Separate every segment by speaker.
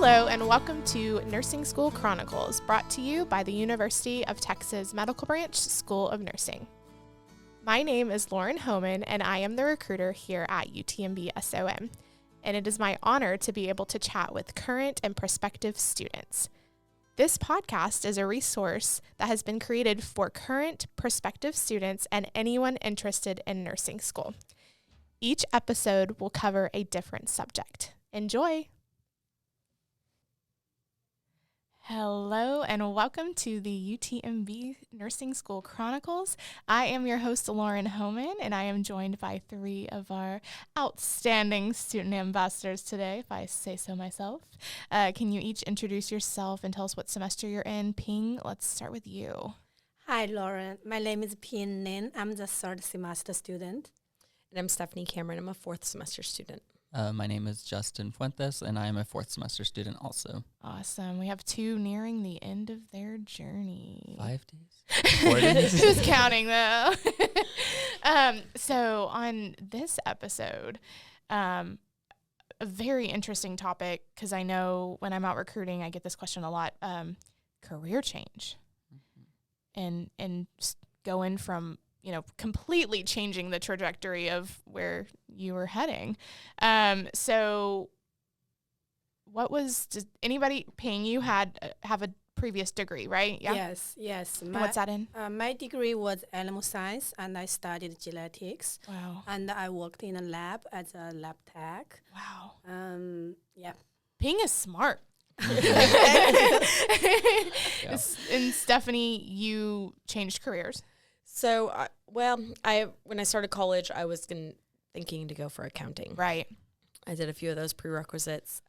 Speaker 1: Hello and welcome to Nursing School Chronicles, brought to you by the University of Texas Medical Branch School of Nursing. My name is Lauren Homan and I am the recruiter here at UTMB SOM, and it is my honor to be able to chat with current and prospective students. This podcast is a resource that has been created for current, prospective students and anyone interested in nursing school. Each episode will cover a different subject. Enjoy! Hello and welcome to the UTMB Nursing School Chronicles. I am your host, Lauren Homan, and I am joined by three of our outstanding student ambassadors today, if I say so myself. Can you each introduce yourself and tell us what semester you're in? Ping, let's start with you.
Speaker 2: Hi, Lauren. My name is Ping Nin. I'm the third semester student.
Speaker 3: And I'm Stephanie Cameron. I'm a fourth semester student.
Speaker 4: My name is Justin Fuentes, and I am a fourth semester student also.
Speaker 1: Awesome. We have two nearing the end of their journey.
Speaker 4: 5 days? 4 days?
Speaker 1: Who's counting, though? So on this episode, a very interesting topic, because I know when I'm out recruiting, I get this question a lot, career change. And going from completely changing the trajectory of where you were heading. So what was, does anybody paying you have a previous degree, right?
Speaker 2: Yeah? Yes.
Speaker 1: What's that in?
Speaker 2: My degree was animal science, and I studied genetics.
Speaker 1: Wow.
Speaker 2: And I worked in a lab as a lab tech.
Speaker 1: Wow.
Speaker 2: Yeah.
Speaker 1: Ping is smart.
Speaker 4: Yeah.
Speaker 1: And Stephanie, you changed careers.
Speaker 3: So, when I started college, I was thinking to go for accounting.
Speaker 1: Right.
Speaker 3: I did a few of those prerequisites.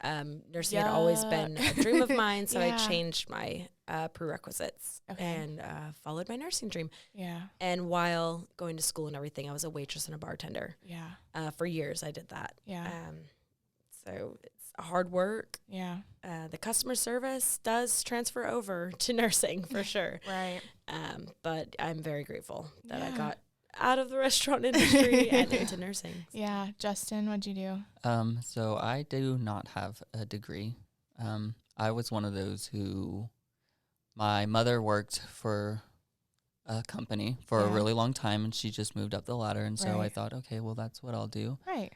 Speaker 3: Nursing had always been a dream of mine, so I changed my prerequisites and followed my nursing dream.
Speaker 1: Yeah.
Speaker 3: And while going to school and everything, I was a waitress and a bartender.
Speaker 1: Yeah.
Speaker 3: For years, I did that.
Speaker 1: Yeah.
Speaker 3: So it's hard work.
Speaker 1: Yeah.
Speaker 3: The customer service does transfer over to nursing for sure.
Speaker 1: Right.
Speaker 3: But I'm very grateful that I got out of the restaurant industry and into nursing.
Speaker 1: Yeah. Justin, what'd you do?
Speaker 4: So I do not have a degree. I was one of those who, my mother worked for a company for a really long time, and she just moved up the ladder, and so I thought, okay, well, that's what I'll do.
Speaker 1: Right.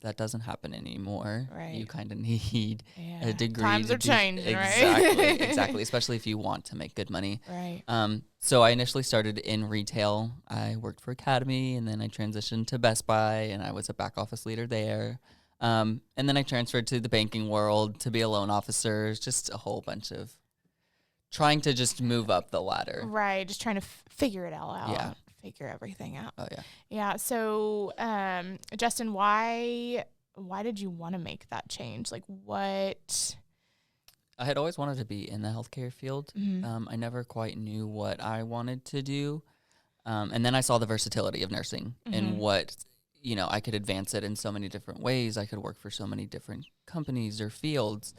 Speaker 4: That doesn't happen anymore.
Speaker 1: Right.
Speaker 4: You kind of need a degree.
Speaker 1: Times are changing,
Speaker 4: right? Exactly, especially if you want to make good money.
Speaker 1: Right.
Speaker 4: So I initially started in retail. I worked for Academy, and then I transitioned to Best Buy, and I was a back office leader there. And then I transferred to the banking world to be a loan officer, just a whole bunch of trying to just move up the ladder.
Speaker 1: Right. Just trying to figure it all out.
Speaker 4: Yeah.
Speaker 1: Figure everything out.
Speaker 4: Oh, yeah.
Speaker 1: Yeah. So, Justin, why did you want to make that change? Like what?
Speaker 4: I had always wanted to be in the healthcare field.
Speaker 1: Mm-hmm.
Speaker 4: I never quite knew what I wanted to do. And then I saw the versatility of nursing and what, I could advance it in so many different ways. I could work for so many different companies or fields.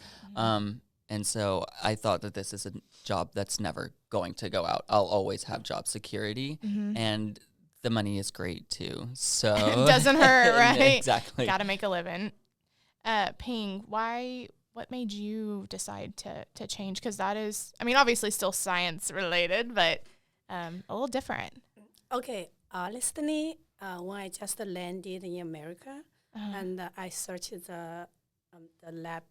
Speaker 4: And so I thought that this is a job that's never going to go out. I'll always have job security, and the money is great too. So
Speaker 1: It doesn't hurt, right?
Speaker 4: Exactly.
Speaker 1: Got to make a living. Ping, what made you decide to change? Because that is, obviously still science related, but a little different.
Speaker 2: Okay. Honestly, when I just landed in America, and I searched the lab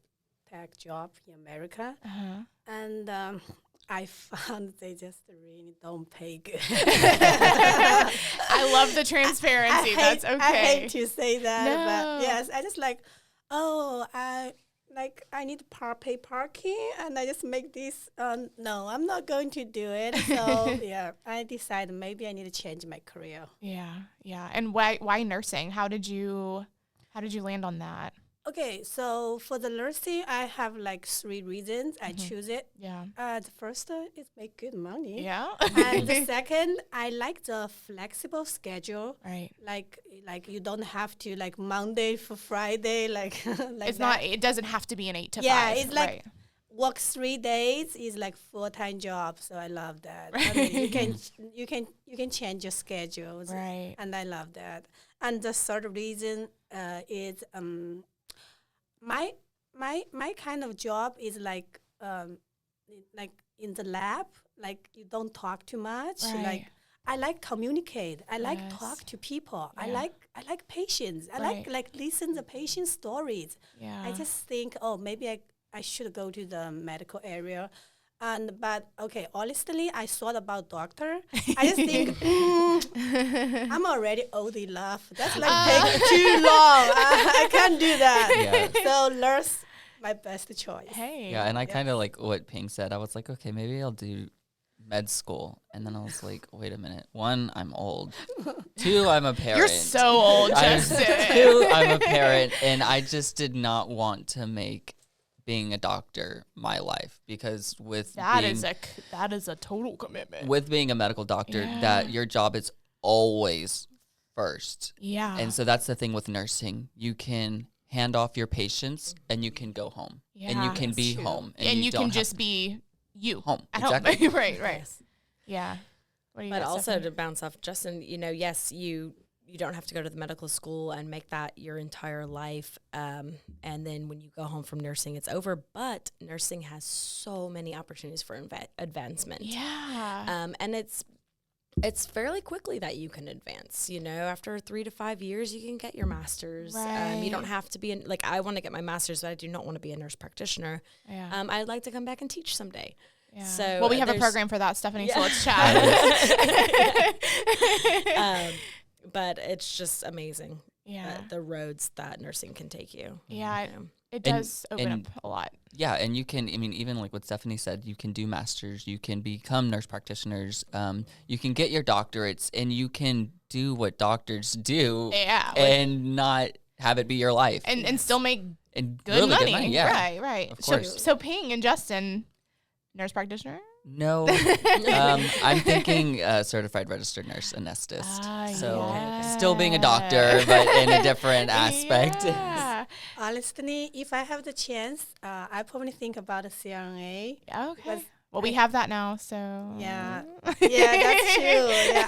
Speaker 2: tech job in America, and I found they just really don't pay good.
Speaker 1: I love the transparency. That's okay.
Speaker 2: I hate to say that,
Speaker 1: No.
Speaker 2: but yes, I just I need to pay parking, and I just make this. No, I'm not going to do it. So yeah, I decided maybe I need to change my career.
Speaker 1: Yeah. And why nursing? How did you land on that?
Speaker 2: Okay, so for the nursing, I have 3 reasons I choose it.
Speaker 1: Yeah.
Speaker 2: The first is make good money.
Speaker 1: Yeah.
Speaker 2: And the second, I like the flexible schedule.
Speaker 1: Right.
Speaker 2: Like you don't have to Monday for Friday
Speaker 1: It's not. It doesn't have to be an 8 to 5.
Speaker 2: Yeah, it's
Speaker 1: right.
Speaker 2: work 3 days is full-time job. So I love that.
Speaker 1: Right.
Speaker 2: You can change your schedules.
Speaker 1: Right.
Speaker 2: And I love that. And the third reason is my my kind of job is like in the lab, like you don't talk too much.
Speaker 1: Right.
Speaker 2: Like I like communicate. I like
Speaker 1: Yes.
Speaker 2: talk to people.
Speaker 1: Yeah.
Speaker 2: I like patients. I
Speaker 1: Right.
Speaker 2: like listen the patient stories.
Speaker 1: Yeah.
Speaker 2: I just think, oh, maybe I should go to the medical area. But okay, honestly, I thought about doctor. I just think I'm already old enough. That's like take too long. I can't do that.
Speaker 4: Yeah.
Speaker 2: So nurse, my best choice.
Speaker 1: Hey.
Speaker 4: Yeah, and I kind of like what Ping said. I was like, okay, maybe I'll do med school. And then I was like, wait a minute. 1, I'm old. 2, I'm a parent.
Speaker 1: You're so old, Justin.
Speaker 4: 2, I'm a parent. And I just did not want to make being a doctor my life, because with
Speaker 1: That
Speaker 4: being,
Speaker 1: is a total commitment.
Speaker 4: with being a medical doctor,
Speaker 1: Yeah.
Speaker 4: that your job is always first.
Speaker 1: Yeah.
Speaker 4: And so that's the thing with nursing. You can hand off your patients and you can go home. And you
Speaker 1: Yeah.
Speaker 4: can be
Speaker 2: true.
Speaker 4: home.
Speaker 1: and you
Speaker 4: don't
Speaker 1: can
Speaker 4: have
Speaker 1: just
Speaker 4: to
Speaker 1: be you
Speaker 4: home.
Speaker 1: at
Speaker 4: Exactly.
Speaker 1: home. Right.
Speaker 3: Yes.
Speaker 1: Yeah. What do you
Speaker 3: But
Speaker 1: got,
Speaker 3: also
Speaker 1: Stephanie?
Speaker 3: to bounce off Justin, yes, you don't have to go to the medical school and make that your entire life. And then when you go home from nursing, it's over. But nursing has so many opportunities for advancement.
Speaker 1: Yeah.
Speaker 3: And it's fairly quickly that you can advance. After 3 to 5 years, you can get your master's. You don't
Speaker 1: Right.
Speaker 3: have to be I want to get my master's, but I do not want to be a nurse practitioner.
Speaker 1: Yeah.
Speaker 3: I'd like to come back and teach someday.
Speaker 1: Yeah.
Speaker 3: So
Speaker 1: well, we have a
Speaker 3: there's-
Speaker 1: program for that, Stephanie. So
Speaker 3: Yeah.
Speaker 1: let's chat.
Speaker 3: But it's just amazing.
Speaker 1: Yeah.
Speaker 3: The roads that nursing can take you.
Speaker 1: Yeah.
Speaker 3: you know.
Speaker 1: It
Speaker 4: And-
Speaker 1: does open
Speaker 4: and-
Speaker 1: up a lot.
Speaker 4: Yeah, and you can, even like what Stephanie said, you can do masters, you can become nurse practitioners, you can get your doctorates, and you can do what doctors do
Speaker 1: Yeah.
Speaker 4: and not have it be your life.
Speaker 1: and still make
Speaker 4: And
Speaker 1: good
Speaker 4: really
Speaker 1: money.
Speaker 4: good money, yeah.
Speaker 1: Right.
Speaker 4: Of
Speaker 1: So
Speaker 4: course.
Speaker 1: so Ping and Justin, nurse practitioner.
Speaker 4: No, I'm thinking certified registered nurse anesthetist. So still being a doctor, but in a different aspect.
Speaker 1: Yeah.
Speaker 2: Honestly, if I have the chance, I probably think about a CRNA.
Speaker 1: Okay.
Speaker 2: Because
Speaker 1: Well, we have that now, so
Speaker 2: Yeah, that's true. Yeah,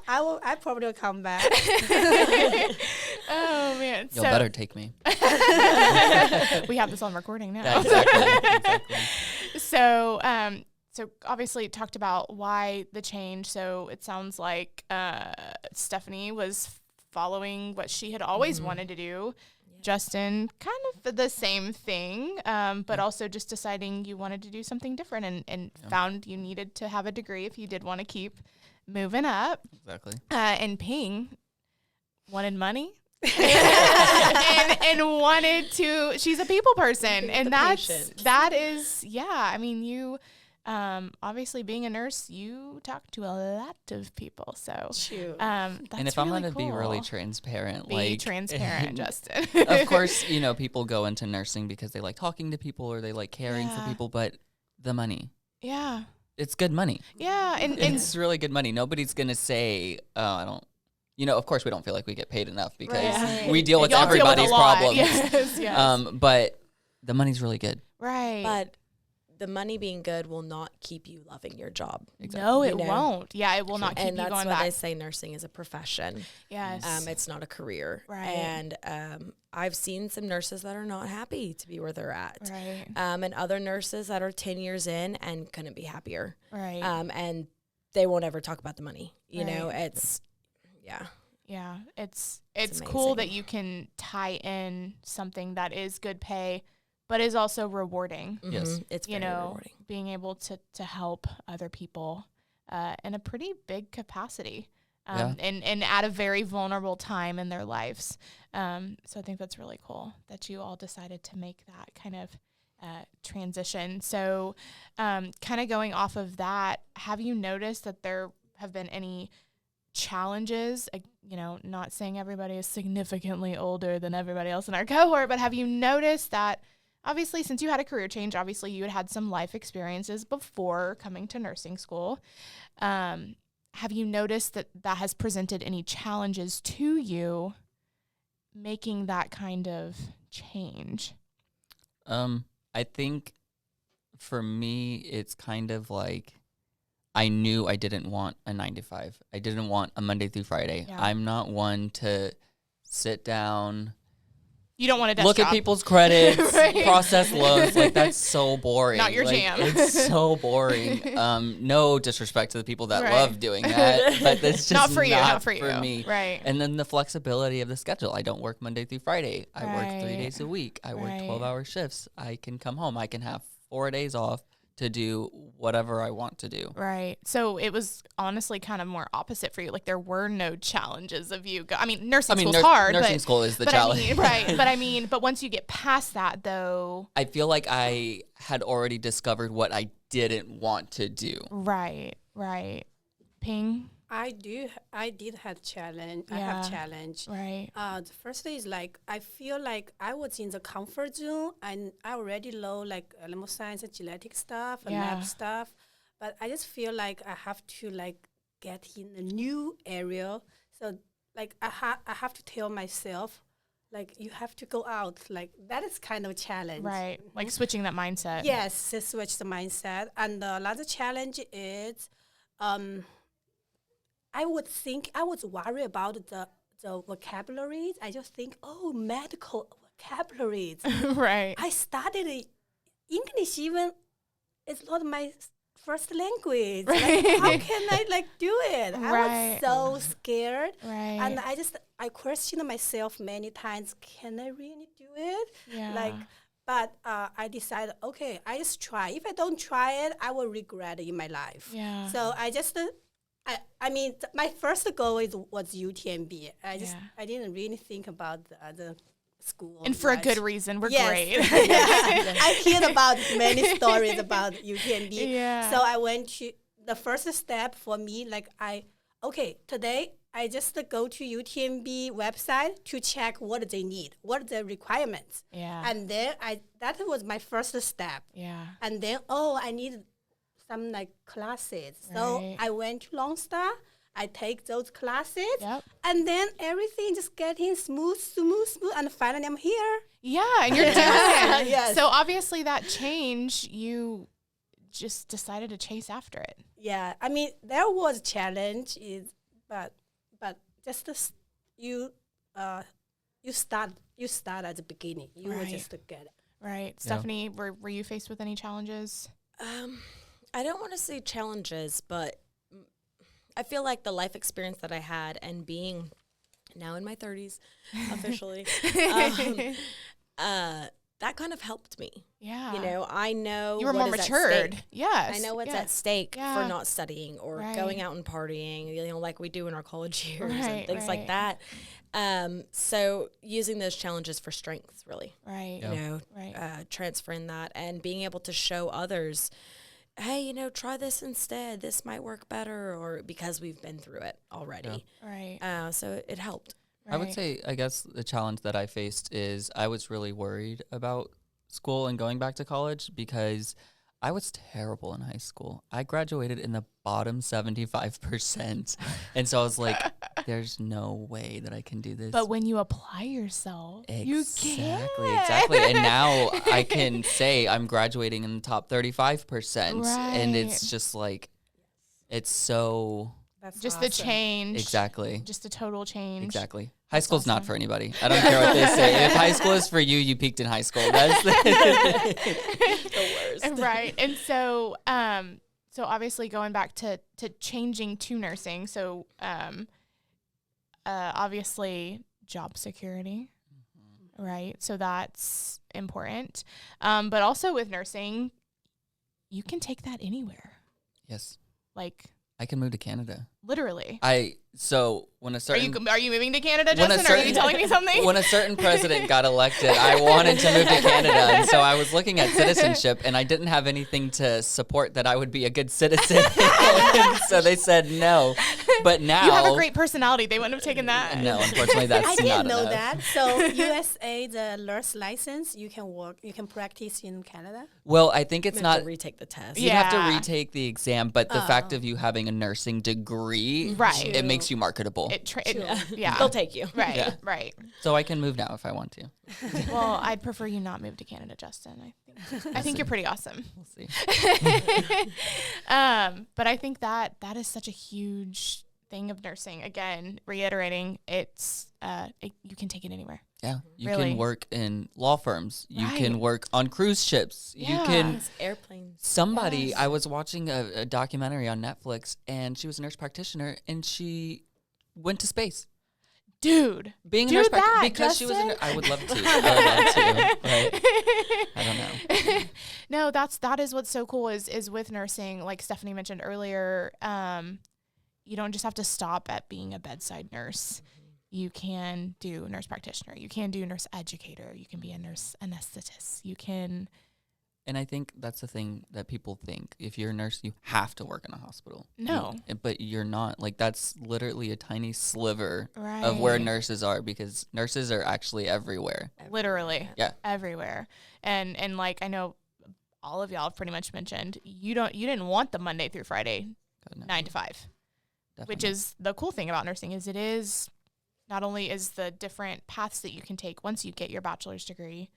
Speaker 2: I probably will come back.
Speaker 1: Oh man.
Speaker 4: You'll better take me.
Speaker 1: We have this on recording now.
Speaker 4: Yeah, exactly.
Speaker 1: So, so obviously talked about why the change. So it sounds like Stephanie was following what she had always wanted to do. Justin, kind of the same thing, but also just deciding you wanted to do something different and found you needed to have a degree if you did want to keep moving up.
Speaker 4: Exactly.
Speaker 1: And Ping wanted money. and wanted to, she's a people person, and that is I mean, you obviously being a nurse, you talk to a lot of people, so
Speaker 2: True.
Speaker 1: that's
Speaker 4: And if
Speaker 1: really
Speaker 4: I'm going to
Speaker 1: cool.
Speaker 4: be really transparent,
Speaker 1: Be transparent, Justin.
Speaker 4: of course, people go into nursing because they like talking to people or they like caring for
Speaker 1: Yeah.
Speaker 4: people, but the money,
Speaker 1: Yeah,
Speaker 4: it's good money.
Speaker 1: and
Speaker 4: It's really good money. Nobody's going to say, oh, I don't. Of course, we don't feel like we get paid enough because
Speaker 1: Right.
Speaker 4: we deal with
Speaker 1: Y'all deal with a
Speaker 4: everybody's
Speaker 1: lot.
Speaker 4: problems.
Speaker 1: Yes.
Speaker 4: But the money's really good.
Speaker 1: Right.
Speaker 3: But the money being good will not keep you loving your job.
Speaker 1: No, it
Speaker 3: You know?
Speaker 1: won't. Yeah, it will not keep
Speaker 3: And
Speaker 1: you
Speaker 3: that's
Speaker 1: going
Speaker 3: why
Speaker 1: back.
Speaker 3: they say nursing is a profession.
Speaker 1: Yes.
Speaker 3: It's not a career.
Speaker 1: Right.
Speaker 3: And I've seen some nurses that are not happy to be where they're at.
Speaker 1: Right.
Speaker 3: And other nurses that are 10 years in and couldn't be happier.
Speaker 1: Right.
Speaker 3: And they won't ever talk about the money. You know,
Speaker 1: Right.
Speaker 3: it's,
Speaker 1: Yeah, it's cool
Speaker 3: amazing.
Speaker 1: that you can tie in something that is good pay, but is also rewarding.
Speaker 4: Yes.
Speaker 3: It's
Speaker 1: You
Speaker 3: very
Speaker 1: know,
Speaker 3: rewarding.
Speaker 1: being able to help other people in a pretty big capacity, and at a very vulnerable time in their lives. So I think that's really cool that you all decided to make that kind of transition. So, kind of going off of that, have you noticed that there have been any challenges? Not saying everybody is significantly older than everybody else in our cohort, but have you noticed that obviously since you had a career change, obviously you had some life experiences before coming to nursing school. Have you noticed that has presented any challenges to you making that kind of change?
Speaker 4: I think for me, it's kind of like I knew I didn't want a 9 to 5. I didn't want a Monday through Friday.
Speaker 1: Yeah.
Speaker 4: I'm not one to sit down
Speaker 1: You don't want a desk
Speaker 4: look
Speaker 1: job.
Speaker 4: at people's credits,
Speaker 1: Right.
Speaker 4: process loans. Like, that's so boring.
Speaker 1: Not your
Speaker 4: Like,
Speaker 1: jam.
Speaker 4: It's so boring. No disrespect to the people that
Speaker 1: Right.
Speaker 4: love doing that, but it's just
Speaker 1: Not for you,
Speaker 4: not
Speaker 1: not for you.
Speaker 4: me.
Speaker 1: Right.
Speaker 4: And then the flexibility of the schedule. I don't work Monday through Friday. I work 3
Speaker 1: Right.
Speaker 4: days a week. I work
Speaker 1: Right.
Speaker 4: 12-hour shifts. I can come home. I can have 4 days off to do whatever I want to do.
Speaker 1: Right. So it was honestly kind of more opposite for you. Like there were no challenges of you. Nursing school's hard.
Speaker 4: Nursing school is the
Speaker 1: but
Speaker 4: challenge.
Speaker 1: right. But once you get past that though.
Speaker 4: I feel like I had already discovered what I didn't want to do.
Speaker 1: Right. Right. Ping.
Speaker 2: I did have challenge. I
Speaker 1: Yeah.
Speaker 2: have challenge.
Speaker 1: Right.
Speaker 2: The first thing is like I feel like I was in the comfort zone and I already know like animal science and genetic stuff and
Speaker 1: Yeah.
Speaker 2: lab stuff, but I just feel like I have to like get in a new area. So like I have to tell myself like you have to go out. Like that is kind of a challenge.
Speaker 1: Right. Like switching that mindset.
Speaker 2: Yes, to switch the mindset. And the other challenge is, I was worried about the vocabularies. I just think, oh, medical vocabularies.
Speaker 1: Right.
Speaker 2: I studied English even, it's not my first language. Like, how can I like do it? I
Speaker 1: Right.
Speaker 2: was so scared.
Speaker 1: Right.
Speaker 2: And I questioned myself many times, can I really do it?
Speaker 1: yeah.
Speaker 2: But I decided, okay, I just try. If I don't try it, I will regret it in my life.
Speaker 1: Yeah.
Speaker 2: So I just, my first goal was UTMB. I didn't really think about the other school.
Speaker 1: And for a
Speaker 2: much.
Speaker 1: good reason. We're
Speaker 2: Yes.
Speaker 1: great.
Speaker 2: I heard about many stories about UTMB.
Speaker 1: Yeah.
Speaker 2: So I went to the first step for me. Like today I just go to UTMB website to check what they need, what are the requirements,
Speaker 1: Yeah.
Speaker 2: and then that was my first step.
Speaker 1: Yeah.
Speaker 2: And then I need some like classes. So
Speaker 1: Right.
Speaker 2: I went to Lone Star. I take those classes,
Speaker 1: Yep.
Speaker 2: and then everything just getting smooth, and finally I'm here.
Speaker 1: Yeah. And you're doing it.
Speaker 2: Yes.
Speaker 1: So obviously that change, you just decided to chase after it.
Speaker 2: Yeah, I mean there was challenge, but just you start at the beginning. You will
Speaker 1: Right.
Speaker 2: just get it.
Speaker 1: Right. Stephanie, were you faced with any challenges?
Speaker 3: I don't want to say challenges, but I feel like the life experience that I had and being now in my 30s officially, that kind of helped me.
Speaker 1: Yeah.
Speaker 3: You know, I know
Speaker 1: you were
Speaker 3: what
Speaker 1: more
Speaker 3: is at
Speaker 1: matured.
Speaker 3: stake.
Speaker 1: Yes.
Speaker 3: I know what's
Speaker 1: yeah.
Speaker 3: at stake
Speaker 1: Yeah.
Speaker 3: for not studying or
Speaker 1: Right.
Speaker 3: going out and partying, you know, like we do in our college years
Speaker 1: Right,
Speaker 3: and things like
Speaker 1: right.
Speaker 3: that. So using those challenges for strengths, really,
Speaker 1: Right.
Speaker 4: Yeah.
Speaker 3: you know,
Speaker 1: Right.
Speaker 3: transferring that and being able to show others, hey, you know, try this instead. This might work better, or because we've been through it already.
Speaker 1: Right.
Speaker 3: So it helped.
Speaker 4: I would
Speaker 1: Right.
Speaker 4: say, I guess the challenge that I faced is I was really worried about school and going back to college because I was terrible in high school. I graduated in the bottom 75%. And so I was like, there's no way that I can do this.
Speaker 1: But when you apply yourself, you can.
Speaker 4: Exactly. And now I can say I'm graduating in the top 35%. And
Speaker 1: Right.
Speaker 4: it's just like, it's so,
Speaker 2: That's
Speaker 1: Just the
Speaker 2: awesome.
Speaker 1: change.
Speaker 4: exactly.
Speaker 1: Just a total change.
Speaker 4: Exactly. High school's not
Speaker 1: awesome.
Speaker 4: for anybody. I don't care what they say. If high school is for you, you peaked in high school. That's the
Speaker 3: worst.
Speaker 1: Right. And so so obviously going back to changing to nursing, so obviously job security. Right. So that's important. But also with nursing, you can take that anywhere.
Speaker 4: Yes.
Speaker 1: Like
Speaker 4: I can move to Canada.
Speaker 1: literally.
Speaker 4: So when a certain
Speaker 1: Are you moving to Canada,
Speaker 4: When a
Speaker 1: Justin? Are you
Speaker 4: certain-
Speaker 1: telling me something?
Speaker 4: when a certain president got elected, I wanted to move to Canada. And so I was looking at citizenship and I didn't have anything to support that I would be a good citizen. And so they said no. But now
Speaker 1: You have a great personality. They wouldn't have taken that.
Speaker 4: no, unfortunately that's
Speaker 2: I
Speaker 4: not
Speaker 2: didn't know
Speaker 4: enough.
Speaker 2: that. So USA, the nurse license, you can practice in Canada.
Speaker 4: Well, I think it's
Speaker 3: You have
Speaker 4: not
Speaker 3: to retake the test.
Speaker 4: you have to
Speaker 1: Yeah.
Speaker 4: retake the exam, but the fact of you having a nursing degree,
Speaker 1: Right.
Speaker 4: it makes you marketable.
Speaker 1: Yeah.
Speaker 3: They'll take you.
Speaker 1: Right,
Speaker 4: Yeah.
Speaker 1: right.
Speaker 4: So I can move now if I want to.
Speaker 1: Well, I'd prefer you not move to Canada, Justin. I think you're pretty awesome.
Speaker 4: We'll see.
Speaker 1: But I think that is such a huge thing of nursing. Again, reiterating, it's you can take it anywhere.
Speaker 4: Yeah, you
Speaker 1: Really?
Speaker 4: can work in law firms. You
Speaker 1: Right.
Speaker 4: can work on cruise ships. You
Speaker 1: Yeah.
Speaker 4: can.
Speaker 3: Yes, airplanes.
Speaker 4: Somebody, I was watching a documentary on Netflix, and she was a nurse practitioner, and she went to space.
Speaker 1: Dude,
Speaker 4: Being a
Speaker 1: do
Speaker 4: nurse
Speaker 1: that,
Speaker 4: because she was a
Speaker 1: Justin.
Speaker 4: nurse. I would love to. But I don't know.
Speaker 1: No, that is what's so cool is with nursing, like Stephanie mentioned earlier, you don't just have to stop at being a bedside nurse. You can do nurse practitioner. You can do nurse educator. You can be a nurse anesthetist. You can.
Speaker 4: And I think that's the thing that people think. If you're a nurse, you have to work in a hospital.
Speaker 1: No.
Speaker 4: But you're not. Like, that's literally a tiny sliver
Speaker 1: Right.
Speaker 4: of where nurses are, because nurses are actually everywhere.
Speaker 1: Literally.
Speaker 4: Yeah.
Speaker 1: Everywhere. And like, I know all of y'all have pretty much mentioned, you didn't want the Monday through Friday,
Speaker 4: God, no.
Speaker 1: 9 to 5,
Speaker 4: Definitely.
Speaker 1: which is the cool thing about nursing is it is not only is the different paths that you can take once you get your bachelor's degree,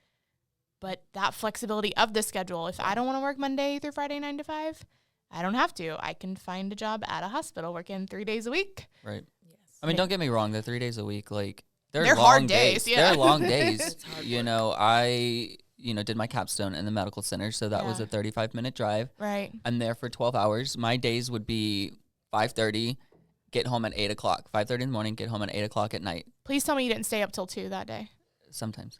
Speaker 1: but that flexibility of the schedule. If I don't want to work Monday through Friday, 9 to 5, I don't have to. I can find a job at a hospital working 3 days a week.
Speaker 4: Right.
Speaker 3: Yes.
Speaker 4: I mean, don't get me wrong. The 3 days a week, like, they're
Speaker 1: They're
Speaker 4: long
Speaker 1: hard days, yeah.
Speaker 4: They're long days.
Speaker 3: It's hard
Speaker 4: You
Speaker 3: work.
Speaker 4: know, I did my capstone in the medical center, so that was
Speaker 1: Yeah.
Speaker 4: a 35-minute drive.
Speaker 1: Right.
Speaker 4: I'm there for 12 hours. My days would be 5:30, get home at 8 o'clock. 5:30 in the morning, get home at 8 o'clock at night.
Speaker 1: Please tell me you didn't stay up till 2 that day.
Speaker 4: Sometimes.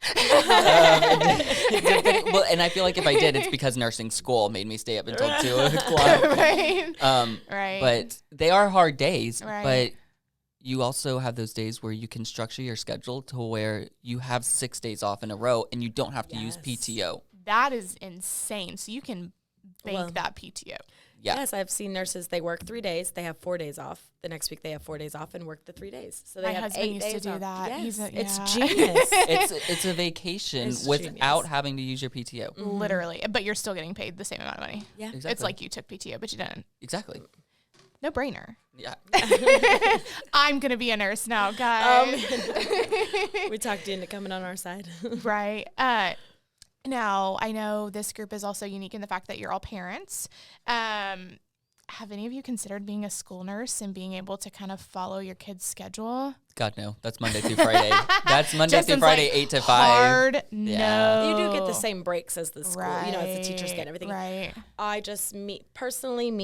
Speaker 4: Well, and I feel like if I did, it's because nursing school made me stay up until 2 o'clock.
Speaker 1: Right. Right.
Speaker 4: But they are hard days.
Speaker 1: Right.
Speaker 4: But you also have those days where you can structure your schedule to where you have 6 days off in a row and you don't have to use
Speaker 3: Yes.
Speaker 4: PTO.
Speaker 1: That is insane. So you can bank
Speaker 3: Well,
Speaker 1: that PTO.
Speaker 4: Yeah.
Speaker 3: Yes, I've seen nurses, they work 3 days, they have 4 days off. The next week they have 4 days off and work the 3 days. So they
Speaker 1: My
Speaker 3: have
Speaker 1: husband
Speaker 3: 8
Speaker 1: used to
Speaker 3: days
Speaker 1: do
Speaker 3: off.
Speaker 1: that.
Speaker 3: Yes,
Speaker 1: He's a-
Speaker 3: it's
Speaker 1: yeah.
Speaker 3: genius.
Speaker 4: It's a vacation
Speaker 3: It's
Speaker 4: without
Speaker 3: genius.
Speaker 4: having to use your PTO.
Speaker 1: Literally. But you're still getting paid the same amount of money.
Speaker 3: Yeah.
Speaker 4: Exactly.
Speaker 1: It's like you took PTO, but you didn't.
Speaker 4: Exactly.
Speaker 1: No brainer.
Speaker 4: Yeah.
Speaker 1: I'm going to be a nurse now, guys.
Speaker 3: We talked you into coming on our side.
Speaker 1: Right. Now, I know this group is also unique in the fact that you're all parents. Have any of you considered being a school nurse and being able to kind of follow your kids' schedule?
Speaker 4: God, no. That's Monday through Friday. That's Monday through
Speaker 1: Justin's
Speaker 4: Friday,
Speaker 1: like,
Speaker 4: 8 to 5.
Speaker 1: Hard,
Speaker 4: Yeah.
Speaker 1: no.
Speaker 3: You do get the same breaks as the school, you know, as the teachers get and everything.
Speaker 1: Right.
Speaker 3: I just, me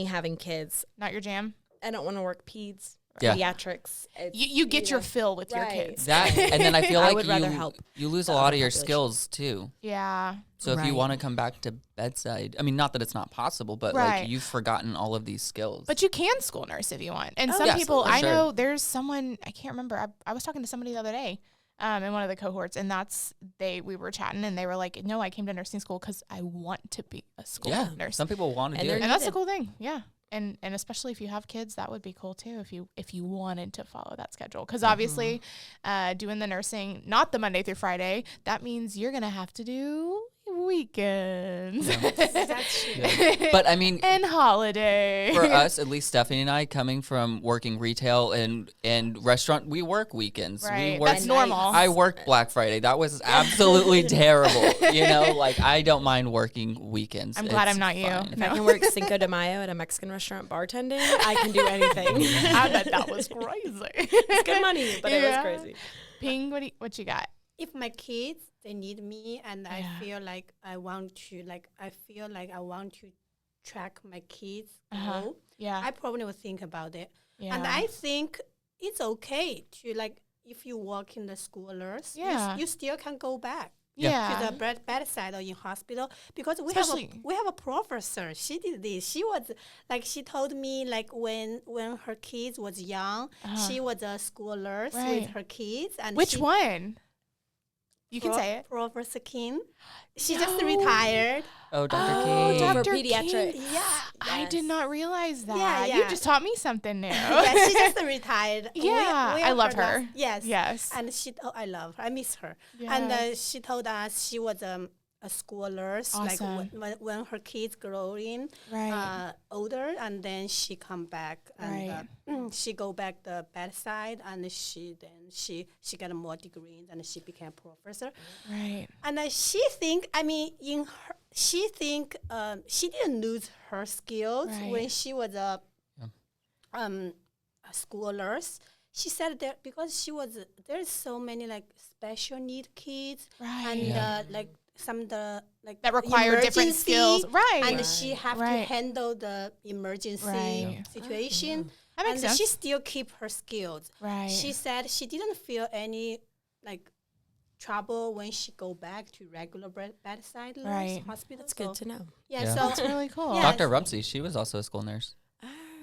Speaker 3: having kids,
Speaker 1: Not your jam?
Speaker 3: I don't want to work peds,
Speaker 4: Yeah.
Speaker 3: pediatrics. It's,
Speaker 1: You get your
Speaker 3: know,
Speaker 1: fill with your
Speaker 3: right.
Speaker 1: kids.
Speaker 4: That, and then I feel
Speaker 3: I
Speaker 4: like
Speaker 3: would rather help
Speaker 4: you lose a
Speaker 3: the
Speaker 4: lot
Speaker 3: other
Speaker 4: of your
Speaker 3: population.
Speaker 4: skills too.
Speaker 1: Yeah.
Speaker 4: So if you
Speaker 3: Right.
Speaker 4: want to come back to bedside, I mean, not that it's not possible, but
Speaker 1: Right.
Speaker 4: like you've forgotten all of these skills.
Speaker 1: But you can school nurse if you want. And some
Speaker 4: yes,
Speaker 1: people,
Speaker 4: for
Speaker 1: I
Speaker 4: sure.
Speaker 1: know there's someone, I can't remember. I was talking to somebody the other day in one of the cohorts, and we were chatting, and they were like, no, I came to nursing school because I want to be a school
Speaker 4: yeah,
Speaker 1: nurse.
Speaker 4: some people want to
Speaker 3: And
Speaker 4: do
Speaker 3: they're
Speaker 4: it.
Speaker 1: And that's a
Speaker 3: needed.
Speaker 1: cool thing. Yeah. And especially if you have kids, that would be cool too if you wanted to follow that schedule. Because obviously doing the nursing, not the Monday through Friday, that means you're going to have to do weekends
Speaker 2: That's true.
Speaker 4: Yeah. But I mean,
Speaker 1: and holidays.
Speaker 4: for us, at least Stephanie and I, coming from working retail and restaurant, we work weekends.
Speaker 1: Right.
Speaker 4: We work.
Speaker 1: That's normal.
Speaker 4: I worked Black Friday. That was absolutely terrible. You know, like I don't mind working weekends.
Speaker 1: I'm glad
Speaker 4: It's
Speaker 1: I'm not you.
Speaker 4: fine.
Speaker 3: If I can work Cinco de Mayo at a Mexican restaurant bartending, I can do anything.
Speaker 1: I bet that was crazy.
Speaker 3: It's good money, but it was
Speaker 1: Yeah.
Speaker 3: crazy.
Speaker 1: Ping, what you got?
Speaker 2: If my kids, they need me, and
Speaker 1: Yeah.
Speaker 2: I feel like I want to track my kids
Speaker 1: Uh-huh.
Speaker 2: grow,
Speaker 1: Yeah.
Speaker 2: I probably would think about it.
Speaker 1: yeah.
Speaker 2: And I think it's okay to, like, if you work in the school nurse,
Speaker 1: Yeah.
Speaker 2: you still can go back
Speaker 1: yeah.
Speaker 2: to the bedside or in hospital, because
Speaker 1: Especially-
Speaker 2: we have a professor. She did this. She was like, she told me, like, when her kids was young, she was a school nurse
Speaker 1: Right.
Speaker 2: with her kids. And
Speaker 1: Which
Speaker 2: she,
Speaker 1: one? You can say it.
Speaker 2: Professor King. She just
Speaker 1: No.
Speaker 2: retired.
Speaker 4: Oh, Dr.
Speaker 1: Oh,
Speaker 4: King.
Speaker 1: Dr.
Speaker 3: For
Speaker 1: King.
Speaker 3: pediatrics.
Speaker 2: Yeah.
Speaker 1: I did
Speaker 3: Yes.
Speaker 1: not realize that.
Speaker 2: Yeah,
Speaker 1: You
Speaker 2: yeah.
Speaker 1: just taught me something new.
Speaker 2: Yeah, she just retired.
Speaker 1: Yeah, I love her.
Speaker 2: Yes.
Speaker 1: Yes.
Speaker 2: And I love her. I miss her.
Speaker 1: Yes.
Speaker 2: And she told us she was a school nurse.
Speaker 1: Awesome.
Speaker 2: Like when her kids growing
Speaker 1: Right.
Speaker 2: older, and then she come back and
Speaker 1: Right.
Speaker 2: she go back the bedside, and she got more degrees, and she became professor.
Speaker 1: Right.
Speaker 2: And she think, I mean, she didn't lose her skills
Speaker 1: Right.
Speaker 2: when she was a school nurse. she said that because there's so many like special need kids
Speaker 1: Right.
Speaker 2: and like some of the like
Speaker 1: That require different
Speaker 2: emergency,
Speaker 1: skills. Right.
Speaker 2: and she have to
Speaker 1: Right.
Speaker 2: handle the emergency
Speaker 1: Right.
Speaker 2: situation.
Speaker 1: That makes
Speaker 2: and
Speaker 1: sense.
Speaker 2: she still keep her skills.
Speaker 1: Right.
Speaker 2: She said she didn't feel any like trouble when she go back to regular bedside nurse
Speaker 1: Right.
Speaker 2: hospital.
Speaker 3: That's good to know.
Speaker 2: Yeah,
Speaker 4: Yeah.
Speaker 2: so
Speaker 1: That's really cool.
Speaker 2: Yeah.
Speaker 4: Dr. Rupsey, she was also a school nurse.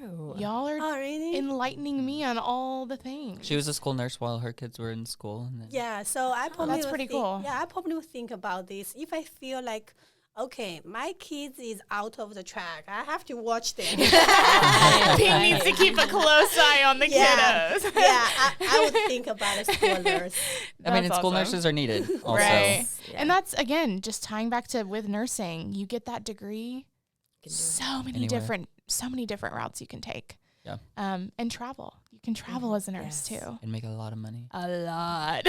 Speaker 3: Oh.
Speaker 1: Y'all are
Speaker 2: oh really?
Speaker 1: enlightening me on all the things.
Speaker 4: She was a school nurse while her kids were in school. And then
Speaker 2: Yeah, so I probably
Speaker 1: that's
Speaker 2: would
Speaker 1: pretty
Speaker 2: think,
Speaker 1: cool.
Speaker 2: Yeah, I probably would think about this. If I feel like, okay, my kids is out of the track, I have to watch them.
Speaker 1: Pete needs to keep a close eye on the
Speaker 2: Yeah.
Speaker 1: kiddos.
Speaker 2: I would think about a school nurse.
Speaker 4: I mean, and
Speaker 1: That's
Speaker 4: school
Speaker 1: awesome.
Speaker 4: nurses are needed also.
Speaker 1: Right.
Speaker 3: Yeah.
Speaker 1: And that's, again, just tying back to with nursing, you get that degree,
Speaker 3: Can do it.
Speaker 1: so many different routes you can take.
Speaker 4: Yeah.
Speaker 1: And travel. You can travel as a nurse
Speaker 3: Yes.
Speaker 1: too.
Speaker 4: And make a lot of money.
Speaker 1: A lot.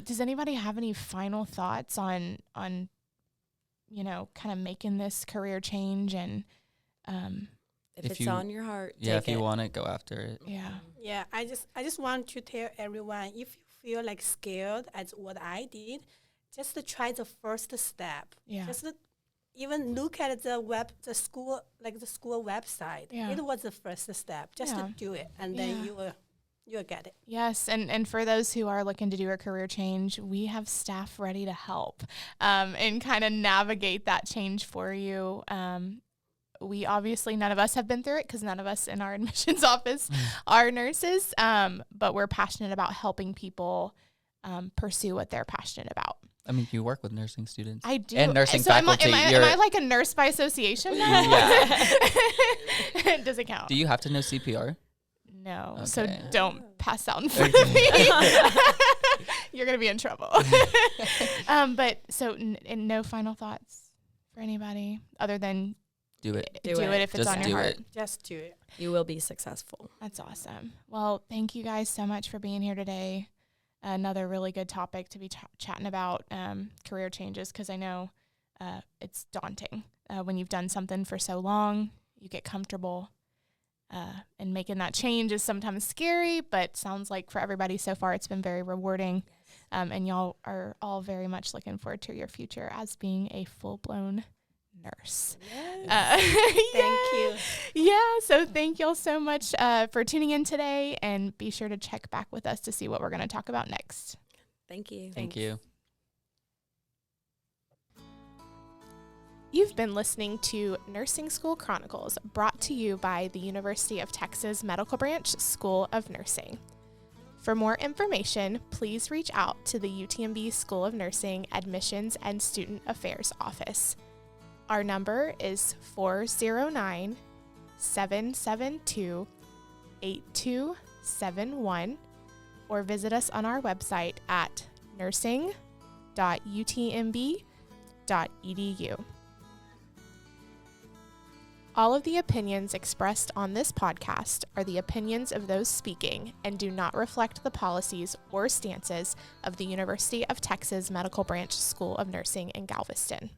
Speaker 1: Does anybody have any final thoughts on you know, kind of making this career change and
Speaker 3: If
Speaker 4: If
Speaker 3: it's
Speaker 4: you-
Speaker 3: on your heart,
Speaker 4: Yeah,
Speaker 3: take
Speaker 4: if you
Speaker 3: it.
Speaker 4: want it, go after it.
Speaker 1: yeah.
Speaker 2: Yeah, I just want to tell everyone, if you feel like scared as what I did, just to try the first step.
Speaker 1: Yeah.
Speaker 2: Just even look at the school website.
Speaker 1: Yeah.
Speaker 2: It was the first step. Just
Speaker 1: Yeah.
Speaker 2: to do it, and then
Speaker 1: Yeah.
Speaker 2: you'll get it.
Speaker 1: Yes, and for those who are looking to do a career change, we have staff ready to help and kind of navigate that change for you. We obviously, none of us have been through it because none of us in our admissions office are nurses, but we're passionate about helping people pursue what they're passionate about.
Speaker 4: I mean, you work with nursing students.
Speaker 1: I do.
Speaker 4: And nursing
Speaker 1: so
Speaker 4: faculty.
Speaker 1: Am I like a nurse by association now?
Speaker 4: Yeah.
Speaker 1: Does it count?
Speaker 4: Do you have to know CPR?
Speaker 1: No. So
Speaker 4: Okay.
Speaker 1: don't pass out in front of me. You're going to be in trouble. But so and no final thoughts for anybody other than
Speaker 4: Do it.
Speaker 1: do
Speaker 3: Do
Speaker 1: it
Speaker 3: it.
Speaker 1: if it's
Speaker 4: Just
Speaker 1: on
Speaker 4: do
Speaker 1: your heart.
Speaker 4: it.
Speaker 2: Just do it.
Speaker 3: You will be successful.
Speaker 1: That's awesome. Well, thank you guys so much for being here today. Another really good topic to be chatting about, career changes, because I know it's daunting. When you've done something for so long, you get comfortable, and making that change is sometimes scary, but sounds like for everybody so far it's been very rewarding. And y'all are all very much looking forward to your future as being a full-blown nurse.
Speaker 2: Thank you.
Speaker 1: Yeah, so thank y'all so much for tuning in today, and be sure to check back with us to see what we're going to talk about next.
Speaker 3: Thank you.
Speaker 4: Thank you.
Speaker 1: You've been listening to Nursing School Chronicles, brought to you by the University of Texas Medical Branch School of Nursing. For more information, please reach out to the UTMB School of Nursing Admissions and Student Affairs Office. Our number is 409-772-8271, or visit us on our website at nursing.utmb.edu. All of the opinions expressed on this podcast are the opinions of those speaking and do not reflect the policies or stances of the University of Texas Medical Branch School of Nursing in Galveston.